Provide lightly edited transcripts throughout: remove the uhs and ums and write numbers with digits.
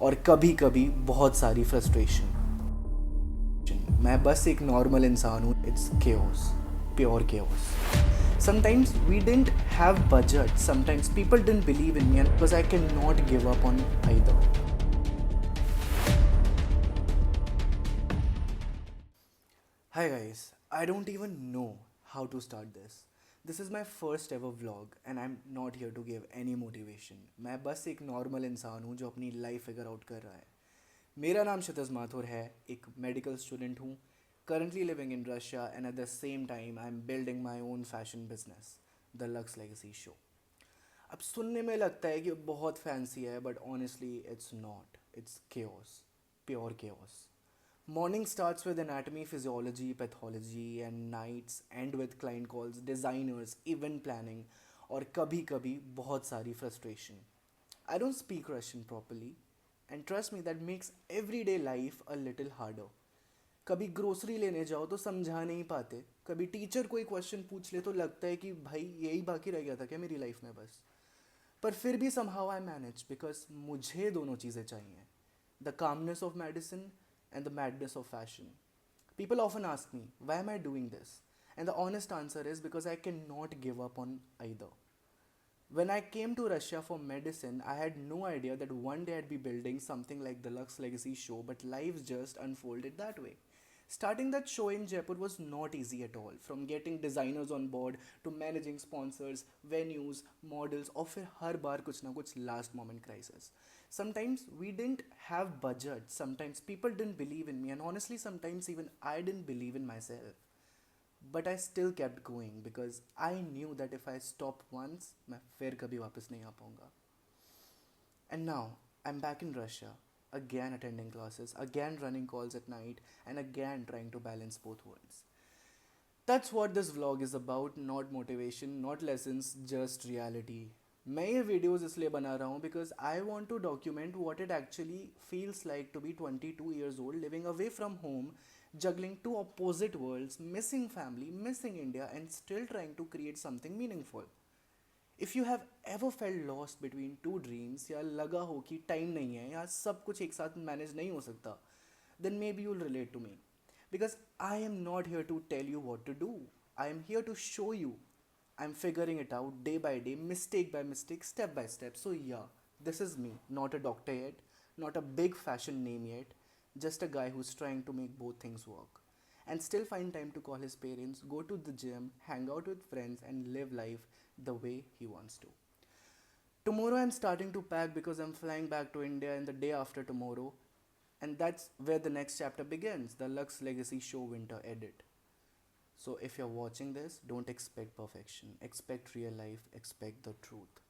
और कभी कभी बहुत सारी फ्रस्ट्रेशन। मैं बस एक नॉर्मल इंसान हूँ। It's chaos, pure chaos. Sometimes we didn't have budget, sometimes people didn't believe in me, and because I cannot give up on either. Hi guys, I don't even know how to start this. This is my first ever vlog and I'm not here to give any motivation. मैं बस एक normal इंसान हूँ जो अपनी life figure out कर रहा है. मेरा नाम क्षितिज माथुर है, एक मेडिकल स्टूडेंट हूँ, currently living in Russia, and at the same time I'm building my own fashion business, the Lux Legacy Show. अब सुनने में लगता है कि बहुत फैंसी है, but honestly it's not. It's chaos, pure chaos. Morning starts with anatomy, physiology, pathology, and nights end with client calls, designers, event planning, और कभी कभी बहुत सारी frustration. I don't speak Russian properly, and trust me, that makes everyday life a little harder. कभी grocery लेने जाओ तो समझा नहीं पाते, कभी टीचर कोई क्वेश्चन पूछ ले तो लगता है कि भाई यही बाकी रह गया था क्या मेरी लाइफ में बस. पर फिर भी somehow I manage because मुझे दोनों चीज़ें चाहिए. The calmness of medicine and the madness of fashion. People often ask me, why am I doing this? And the honest answer is because I cannot give up on either. When I came to Russia for medicine, I had no idea that one day I'd be building something like the Lux Legacy Show, but life just unfolded that way. Starting that show in Jaipur was not easy at all. From getting designers on board to managing sponsors, venues, models, और फिर हर बार कुछ ना कुछ last moment crisis. Sometimes we didn't have budget, sometimes people didn't believe in me, and honestly sometimes even I didn't believe in myself. But I still kept going because I knew that if I stop once, मैं फिर कभी वापस नहीं आ पाऊँगा. And now I'm back in Russia, again attending classes, again running calls at night, and again trying to balance both worlds. That's what this vlog is about, not motivation, not lessons, just reality. मैं ये videos इसलिए बना रहा हूँ because I want to document what it actually feels like to be 22 years old, living away from home, juggling two opposite worlds, missing family, missing India, and still trying to create something meaningful. If you have ever felt lost between two dreams, या लगा हो कि time नहीं है या सब कुछ एक साथ मैनेज नहीं हो सकता, then maybe you'll relate to me. Because I am not here to tell you what to do, I am here to show you. I am figuring it out day by day, mistake by mistake, step by step. So yeah, this is me, not a doctor yet, not a big fashion name yet, just a guy who's trying to make both things work and still find time to call his parents, go to the gym, hang out with friends, and live life the way he wants to. Tomorrow I'm starting to pack because I'm flying back to India in the day after tomorrow, and that's where the next chapter begins, the Lux Legacy Show Winter Edit. So if you're watching this, don't expect perfection, expect real life, expect the truth.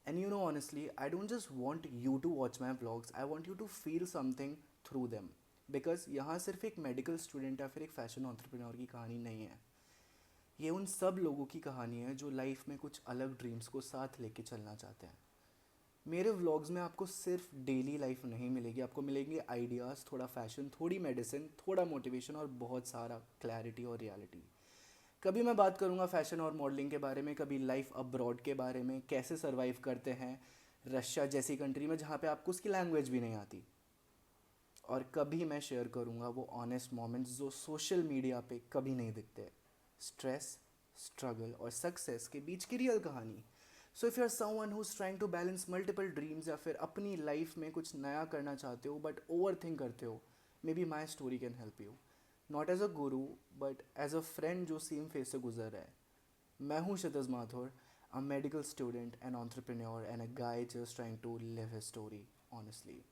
And you know, honestly, I don't just want you to watch my vlogs, I want you to feel something through them. Because यहाँ सिर्फ एक medical student या फिर एक fashion entrepreneur की कहानी नहीं है, ये उन सब लोगों की कहानी है जो लाइफ में कुछ अलग ड्रीम्स को साथ लेके चलना चाहते हैं. मेरे व्लॉग्स में आपको सिर्फ डेली लाइफ नहीं मिलेगी, आपको मिलेंगे आइडियाज़, थोड़ा फैशन, थोड़ी मेडिसिन, थोड़ा मोटिवेशन और बहुत सारा क्लैरिटी और रियलिटी. कभी मैं बात करूँगा फैशन और मॉडलिंग के बारे में, कभी लाइफ अब्रॉड के बारे में, कैसे सर्वाइव करते हैं रशिया जैसी कंट्री में जहाँ पे आपको उसकी लैंग्वेज भी नहीं आती. और कभी मैं शेयर करूँगा वो ऑनेस्ट मोमेंट्स जो सोशल मीडिया पे कभी नहीं दिखते. स्ट्रेस, स्ट्रगल और सक्सेस के बीच की रियल कहानी. So if you are someone who is trying to balance multiple dreams, या फिर अपनी लाइफ में कुछ नया करना चाहते हो बट ओवर थिंक करते हो, maybe my story can help you. Not as a guru but as a friend जो सेम फेस से गुजर रहा है. मैं हूँ Kshitij Mathur, a medical student, an entrepreneur, and a guy just trying to live his story honestly.